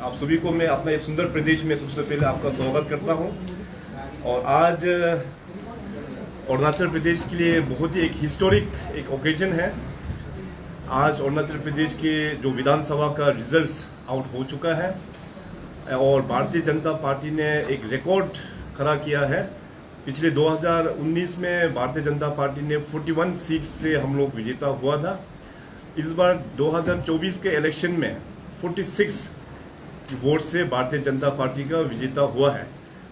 आप सभी को मैं अपना इस सुंदर प्रदेश में सबसे पहले आपका स्वागत करता हूं। और आज अरुणाचल प्रदेश के लिए बहुत ही एक हिस्टोरिक एक ओकेजन है। आज अरुणाचल प्रदेश के जो विधानसभा का रिजल्ट्स आउट हो चुका है और भारतीय जनता पार्टी ने एक रिकॉर्ड खड़ा किया है। पिछले 2019 में भारतीय जनता पार्टी ने 41 सीट से हम लोग विजेता हुआ था। इस बार 2024 के इलेक्शन में 46 वोट से भारतीय जनता पार्टी का विजेता हुआ है।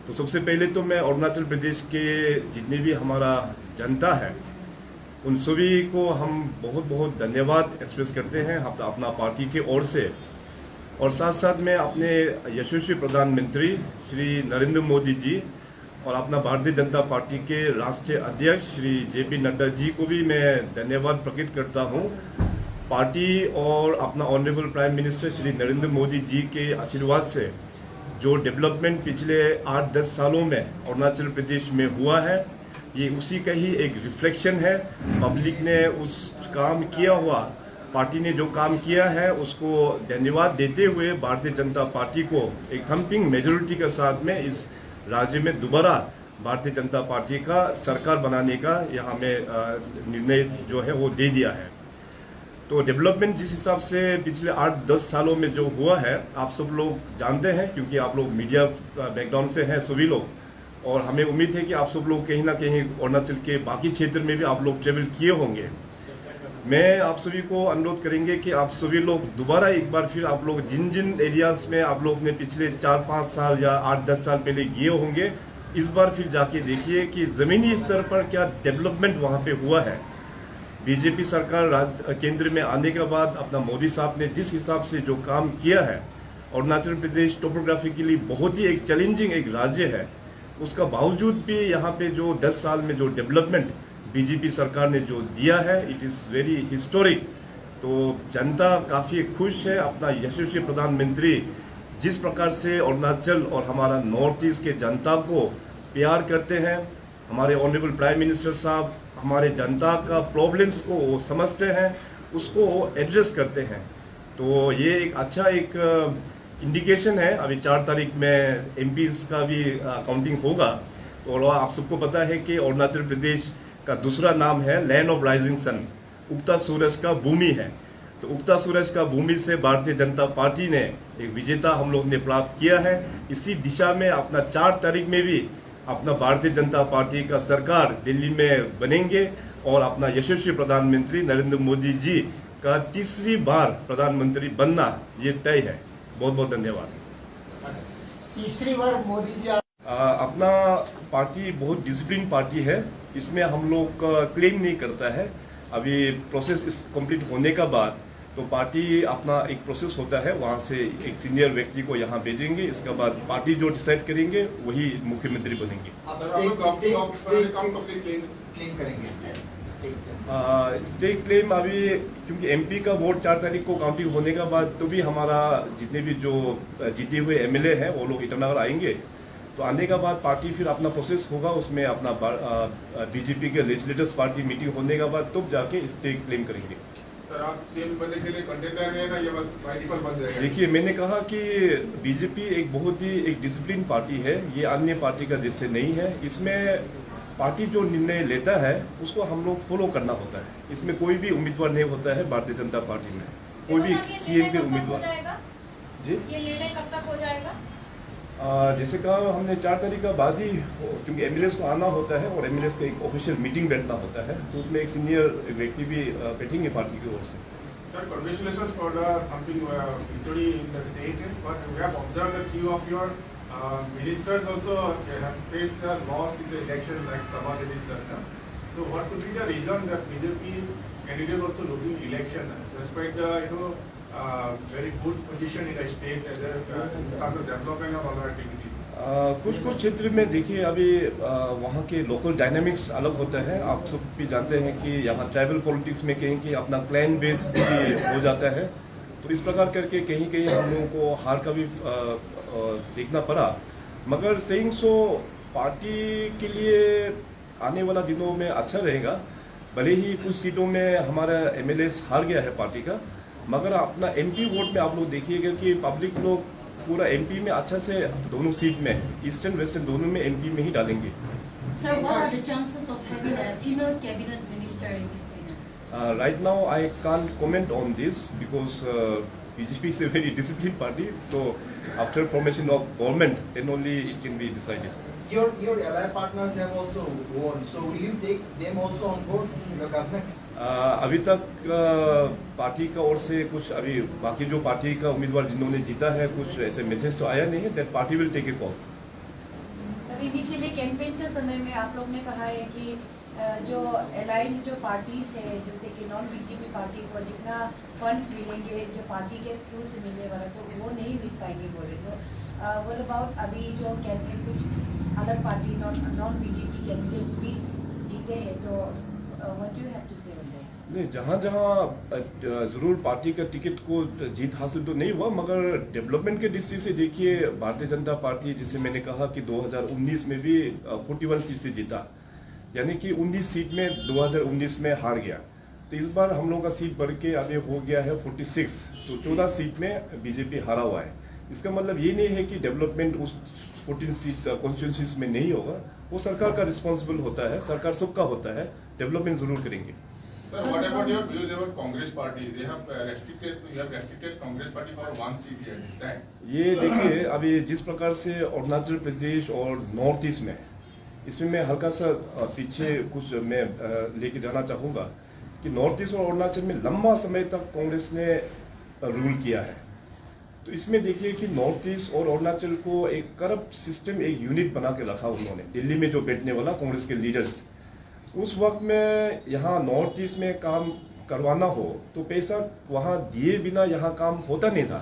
तो सबसे पहले तो मैं अरुणाचल प्रदेश के जितने भी हमारा जनता है उन सभी को हम बहुत बहुत धन्यवाद एक्सप्रेस करते हैं अपना पार्टी के ओर से। और साथ साथ में अपने यशस्वी प्रधानमंत्री श्री नरेंद्र मोदी जी और अपना भारतीय जनता पार्टी के राष्ट्रीय अध्यक्ष श्री JP नड्डा जी को भी मैं धन्यवाद प्रकट करता हूं। पार्टी और अपना honourable prime minister Shri Narendra Modi ji के आशीर्वाद से जो डेवलपमेंट पिछले 8-10 सालों में अरुणाचल प्रदेश में हुआ है, ये उसी का ही एक रिफ्लेक्शन है। पब्लिक ने उस काम किया हुआ, पार्टी ने जो काम किया है उसको धन्यवाद देते हुए भारतीय जनता पार्टी को एक थम्पिंग मेजॉरिटी के साथ में इस राज्य में दोबारा भारतीय जनता पार्टी का सरकार बनाने का यहाँ में निर्णय जो है वो दे दिया है। तो डेवलपमेंट जिस हिसाब से पिछले 8-10 सालों में जो हुआ है आप सब लोग जानते हैं, क्योंकि आप लोग मीडिया बैकग्राउंड से हैं सभी लोग, और हमें उम्मीद है कि आप सब लोग कहीं ना कहीं अरुणाचल के बाकी क्षेत्र में भी आप लोग ट्रेवल किए होंगे। मैं आप सभी को अनुरोध करेंगे कि आप सभी लोग दोबारा एक बार फिर आप लोग जिन जिन एरियाज़ में आप लोग ने पिछले 4-5 साल या 8-10 साल पहले गए होंगे, इस बार फिर जाके देखिए कि ज़मीनी स्तर पर क्या डेवलपमेंट वहाँ पे हुआ है। बीजेपी सरकार केंद्र में आने के बाद अपना मोदी साहब ने जिस हिसाब से जो काम किया है, अरुणाचल प्रदेश टोपोग्राफिकली बहुत ही एक चैलेंजिंग एक राज्य है, उसका बावजूद भी यहाँ पे जो 10 साल में जो डेवलपमेंट बीजेपी सरकार ने जो दिया है, इट इज़ वेरी हिस्टोरिक। तो जनता काफ़ी खुश है। अपना यशस्वी प्रधानमंत्री जिस प्रकार से अरुणाचल और हमारा नॉर्थ ईस्ट के जनता को प्यार करते हैं, हमारे ऑनरेबल प्राइम मिनिस्टर साहब हमारे जनता का प्रॉब्लम्स को वो समझते हैं, उसको एड्रेस करते हैं। तो ये एक अच्छा एक इंडिकेशन है। अभी 4 तारीख में MPs का भी काउंटिंग होगा। तो आप सबको पता है कि अरुणाचल प्रदेश का दूसरा नाम है लैंड ऑफ राइजिंग सन, उगता सूरज का भूमि है। तो उगता सूरज का भूमि से भारतीय जनता पार्टी ने एक विजेता हम लोग ने प्राप्त किया है। इसी दिशा में अपना 4 तारीख में भी अपना भारतीय जनता पार्टी का सरकार दिल्ली में बनेंगे और अपना यशस्वी प्रधानमंत्री नरेंद्र मोदी जी का तीसरी बार प्रधानमंत्री बनना ये तय है। बहुत बहुत धन्यवाद। तीसरी बार मोदी जी अपना पार्टी बहुत डिसिप्लिन पार्टी है, इसमें हम लोग क्लेम नहीं करता है। अभी प्रोसेस कंप्लीट होने का बाद तो पार्टी अपना एक प्रोसेस होता है, वहाँ से एक सीनियर व्यक्ति को यहाँ भेजेंगे। इसके बाद पार्टी जो डिसाइड करेंगे वही मुख्यमंत्री बनेंगे। स्टेक क्लेम अभी क्योंकि MP का वोट 4 तारीख को काउंटिंग होने का बाद तो भी हमारा जितने भी जो जीते हुए MLA हैं वो लोग ईटानगर आएंगे। तो आने का बाद पार्टी फिर अपना प्रोसेस होगा, उसमें अपना BJP के लेजिस्लेटर्स पार्टी मीटिंग होने के बाद तब जाके स्टेक क्लेम करेंगे। सर, आप सीएम बनने के लिए कंटेंडर है ना, ये बस बाय डिफॉल्ट बन जाएगा? देखिए, मैंने कहा कि BJP एक बहुत ही एक डिसिप्लिन पार्टी है, ये अन्य पार्टी का जैसे नहीं है। इसमें पार्टी जो निर्णय लेता है उसको हम लोग फॉलो करना होता है। इसमें कोई भी उम्मीदवार नहीं होता है भारतीय जनता पार्टी में, कोई भी CM के उम्मीदवार। जी, ये निर्णय कब तक हो जाएगा? जैसे कहा हमने 4 तारीख का बाद ही, क्योंकि MLAs को आना होता है और MLAs का एक ऑफिशियल मीटिंग बैठना होता है, तो उसमें एक सीनियर व्यक्ति भी बैठेंगे पार्टी की ओर से। Sir, congratulations for the thumping victory in the state, but we have observed that few of your ministers also have faced a loss in the election, like Tabadevi sir. So what could be the reason that BJP's candidate also losing election despite the very good position in the state as in terms of development of other activities? कुछ क्षेत्र में देखिए, अभी वहाँ के local dynamics अलग होता है। आप सब भी जानते हैं कि यहाँ ट्राइबल पॉलिटिक्स में कहीं कि अपना क्लैन बेस भी हो जाता है। तो इस प्रकार करके कहीं कहीं हम लोगों को हार का भी देखना पड़ा। मगर सेइंग सो पार्टी के लिए आने वाला दिनों में अच्छा रहेगा। भले ही कुछ सीटों में हमारा MLAs हार गया है पार्टी का, मगर अपना MP वोट में आप लोग देखिएगा कि पब्लिक लोग पूरा एमपी में अच्छा से दोनों सीट में ईस्टर्न वेस्टर्न दोनों में एमपी में ही डालेंगे। Sir, what are the chances of having a female cabinet minister in this thing? Right now I can't comment on this because BJP is a very disciplined party. So after formation of government, then only it can be decided. Your ally partners have also won, so will you take them also on board in the government? अभी तक party का ओर से कुछ अभी बाकी जो party का उम्मीदवार जिन्होंने जीता है कुछ ऐसे मैसेज तो आया नहीं है। That party will take a call. Sir initially campaign के समय में आप लोग ने कहा है कि जो अलाइन जो पार्टीज है जैसे कि नॉन बीजेपी पार्टी को जितना फंड्स मिलेंगे जो पार्टी के थ्रू से मिलने वाला तो वो नहीं मिल पाएंगे बोले। तो व्हाट अबाउट अभी जो कैंपेन कुछ other party non BJP candidates भी जीते हैं तो what do you have to say on that? नहीं, जहाँ जहाँ ज़रूर पार्टी का टिकट को जीत हासिल तो नहीं हुआ मगर डेवलपमेंट के दृष्टि से देखिए भारतीय जनता पार्टी जिसे मैंने कहा कि 2019 में भी 41 सीट से जीता, यानी कि 19 सीट में 2019 में हार गया। तो इस बार हम लोगों का सीट बढ़ के अभी हो गया है 46, तो 14 सीट में बीजेपी हारा हुआ है। इसका मतलब ये नहीं है कि डेवलपमेंट उस 14 सीट कॉन्स्टिट्यूंसीज में नहीं होगा, वो सरकार का रिस्पॉन्सिबल होता है, सरकार सबका होता है, डेवलपमेंट जरूर करेंगे। Sir, what about your views about Congress party? You have restricted Congress party for 1 seat here this time. ये देखिए अभी जिस प्रकार से अरुणाचल प्रदेश और नॉर्थ ईस्ट में इसमें मैं हल्का सा पीछे कुछ मैं लेके जाना चाहूँगा कि नॉर्थ ईस्ट और अरुणाचल में लंबा समय तक कांग्रेस ने रूल किया है। तो इसमें देखिए कि नॉर्थ ईस्ट और अरुणाचल को एक करप्ट सिस्टम एक यूनिट बना के रखा उन्होंने, दिल्ली में जो बैठने वाला कांग्रेस के लीडर्स। उस वक्त में यहाँ नॉर्थ ईस्ट में काम करवाना हो तो पैसा वहाँ दिए बिना यहाँ काम होता नहीं था।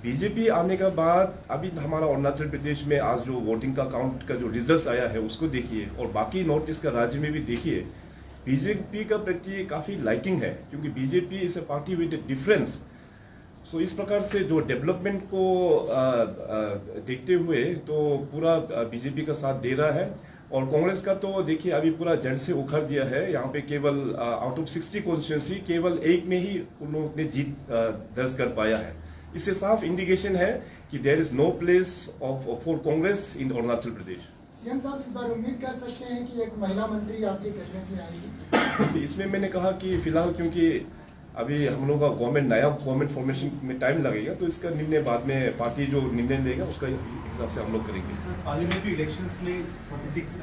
बीजेपी आने के बाद अभी हमारा अरुणाचल प्रदेश में आज जो वोटिंग का काउंट का जो रिजल्ट आया है उसको देखिए और बाकी नॉर्थ ईस्ट का राज्य में भी देखिए, बीजेपी का प्रति काफ़ी लाइकिंग है क्योंकि BJP is a party with a difference. So इस प्रकार से जो डेवलपमेंट को देखते हुए तो पूरा बीजेपी का साथ दे रहा है। और कांग्रेस का तो देखिए अभी पूरा जड़ से उखड़ दिया है। यहाँ पे केवल आउट ऑफ 60 कॉन्स्टिट्यूंसी केवल एक में ही उन लोगों ने जीत दर्ज कर पाया है। इससे साफ इंडिकेशन है कि there is no place for Congress in Arunachal Pradesh. CM साहब इस बार उम्मीद कर सकते हैं कि एक महिला मंत्री आपके कैबिनेट में आएगी? इसमें मैंने कहा कि फिलहाल क्योंकि अभी हम लोग का नया गवर्नमेंट फॉर्मेशन में टाइम लगेगा तो इसका निर्णय बाद में पार्टी जो निर्णय लेगा उसका हिसाब से हम लोग करेंगे। पार्लियामेंट्री इलेक्शंस में 46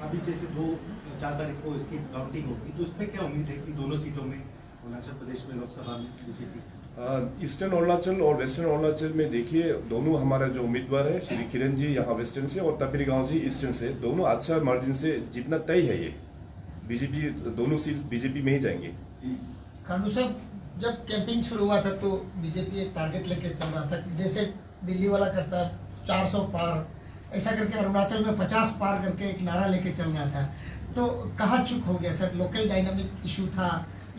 अभी जैसे 2-4 तारीख को इसकी काउंटिंग होगी तो उसमें क्या उम्मीद है कि दोनों सीटों में अरुणाचल प्रदेश में लोकसभा में बीजेपी? ईस्टर्न अरुणाचल और वेस्टर्न अरुणाचल में देखिए दोनों हमारा जो उम्मीदवार है श्री किरण जी यहाँ वेस्टर्न से और तपेरी गाँव जी ईस्टर्न से, दोनों अच्छा मार्जिन से जितना तय है ये बीजेपी दोनों सीट बीजेपी में ही जाएंगे। खांडू साहब जब कैंपिंग शुरू हुआ था तो बीजेपी एक टारगेट लेके चल रहा था जैसे दिल्ली वाला करता 400 पार, ऐसा करके अरुणाचल में 50 पार करके एक नारा लेके चल रहा था। तो कहाँ चुक हो गया सर? लोकल डायनामिक इशू था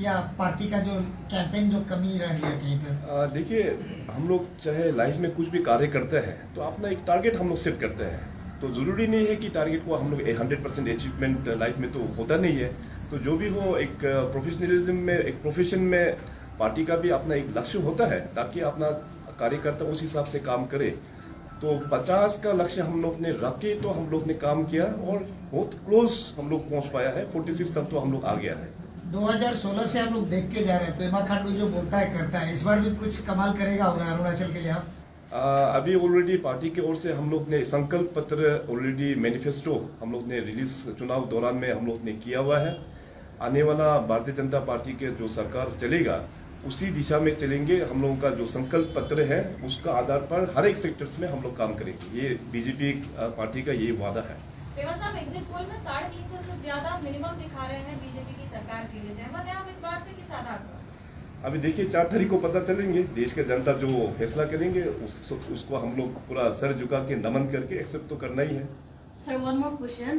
या पार्टी का जो कैंपेन जो कमी रह गया कहीं पर? देखिए हम लोग चाहे लाइफ में कुछ भी कार्य करते हैं तो अपना एक टारगेट हम लोग सेट करते हैं, तो ज़रूरी नहीं है कि टारगेट को हम लोग 100% अचीवमेंट लाइफ में तो होता नहीं है। तो जो भी हो एक प्रोफेशनलिज्म में एक प्रोफेशन में पार्टी का भी अपना एक लक्ष्य होता है ताकि अपना कार्यकर्ता उस हिसाब से काम करे। तो 50 का लक्ष्य हम लोग ने रख के तो हम लोग ने काम किया और बहुत क्लोज हम लोग पहुंच पाया है, 46 तक तो हम लोग आ गया है। 2016 से हम लोग देख के जा रहे हैं, पेमा खांडू जो बोलता है करता है, इस बार भी कुछ कमाल करेगा होगा अरुणाचल के लिए आप? अभी ऑलरेडी पार्टी की ओर से हम लोग ने संकल्प पत्र ऑलरेडी मैनिफेस्टो हम लोग ने रिलीज चुनाव दौरान में हम लोग ने किया हुआ है। आने वाला भारतीय जनता पार्टी के जो सरकार चलेगा उसी दिशा में चलेंगे। हम लोगों का जो संकल्प पत्र है उसका आधार पर हर एक सेक्टर्स में हम लोग काम करेंगे, ये बीजेपी पार्टी का ये वादा है। पेमा साहब एग्जिट पोल में 350 से ज्यादा मिनिमम दिखा रहे हैं बीजेपी की सरकार के लिए, सहमत है आप इस बात से किस आधार पर? अभी देखिए 4 तारीख को पता चलेंगे, देश के जनता जो फैसला करेंगे उसको हम लोग पूरा सर झुका के नमन करके एक्सेप्ट तो करना ही है। सर वन मोर क्वेश्चन,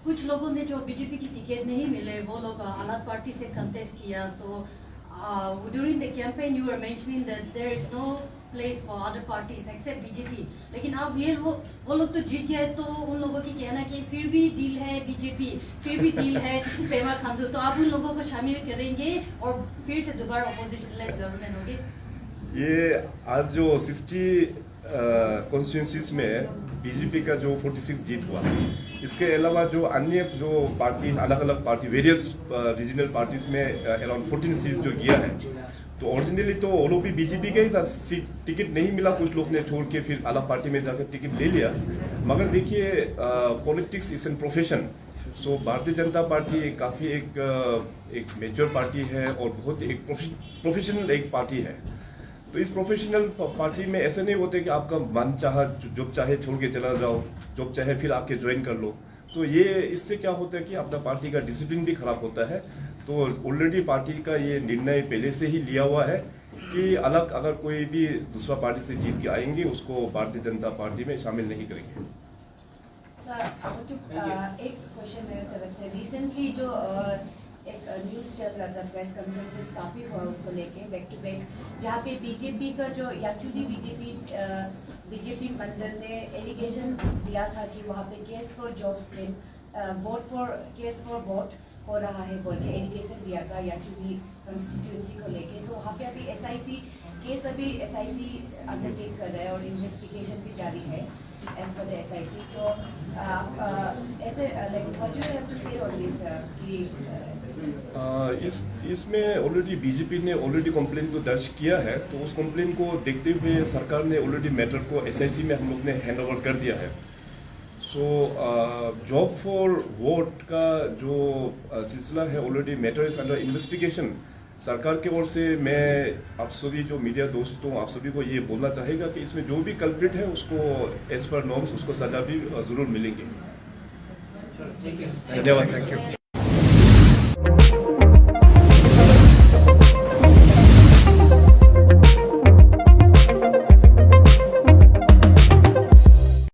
कुछ लोगों ने जो बीजेपी की टिकट नहीं मिले वो लोग अलग पार्टी से कंटेस्ट किया। सो during the campaign you were mentioning that there is no place for other parties except BJP, लेकिन अब फिर वो लोग तो जीत गए तो उन लोगों की कहना कि फिर भी डील है बीजेपी, फिर भी डील है पेमा खांडू, तो आप उन लोगों को शामिल करेंगे और फिर से दोबारा अपोजिशन लेस गवर्नमेंट होगी? ये आज जो 60 कॉन्स्टिट्यूंसीज में बीजेपी का जो 46 जीत हुआ, इसके अलावा जो अन्य जो पार्टी अलग अलग पार्टी वेरियस रीजनल पार्टीज में अराउंड 14 सीट्स जो गया है, तो ओरिजिनली तो वो लोग भी बीजेपी का ही था, सीट टिकट नहीं मिला, कुछ लोग ने छोड़ के फिर अलग पार्टी में जाकर टिकट ले लिया। मगर देखिए politics is an profession, so Bharatiya Janata party काफ़ी एक मेच्योर पार्टी है और बहुत एक प्रोफेशनल एक पार्टी है। तो इस प्रोफेशनल पार्टी में ऐसे नहीं होते कि आपका मन चाहा जॉब चाहे छोड़ के चला जाओ, जॉब चाहे फिर आके ज्वाइन कर लो। तो ये इससे क्या होता है कि अपना पार्टी का डिसिप्लिन भी खराब होता है। तो ऑलरेडी पार्टी का ये निर्णय पहले से ही लिया हुआ है कि अलग अगर कोई भी दूसरा पार्टी से जीत के आएंगे उसको भारतीय जनता पार्टी में शामिल नहीं करेंगे। सर, एक क्वेश्चन मेरे तरफ से, रिसेंटली जो एक न्यूज़ चल रहा था, प्रेस कॉन्फ्रेंसेस काफ़ी हुआ उसको लेके बैक टू बैक, जहाँ पे बीजेपी का जो एक्चुअली बीजेपी मंडल ने एलिगेशन दिया था कि वहाँ पे case for job scheme, case for vote हो रहा है बोल के एलिगेशन दिया था एक्चुअली कॉन्स्टिट्यूंसी को लेके। तो वहाँ पे अभी SIC केस अंडरटेक कर रहा है और इन्वेस्टिगेशन भी जारी है एज पर द SIC। तो ऐसे like what do you have to say on this कि इसमें ऑलरेडी बीजेपी ने ऑलरेडी कंप्लेन तो दर्ज किया है, तो उस कंप्लेन को देखते हुए सरकार ने ऑलरेडी मैटर को SIC में हम लोग ने हैंड ओवर कर दिया है। सो जॉब फॉर वोट का जो सिलसिला है already matter is under investigation. सरकार की ओर से मैं आप सभी जो मीडिया दोस्तों आप सभी को ये बोलना चाहेगा कि इसमें जो भी कल्प्रिट है उसको एज पर नॉर्म्स उसको सजा भी ज़रूर मिलेंगे। धन्यवाद।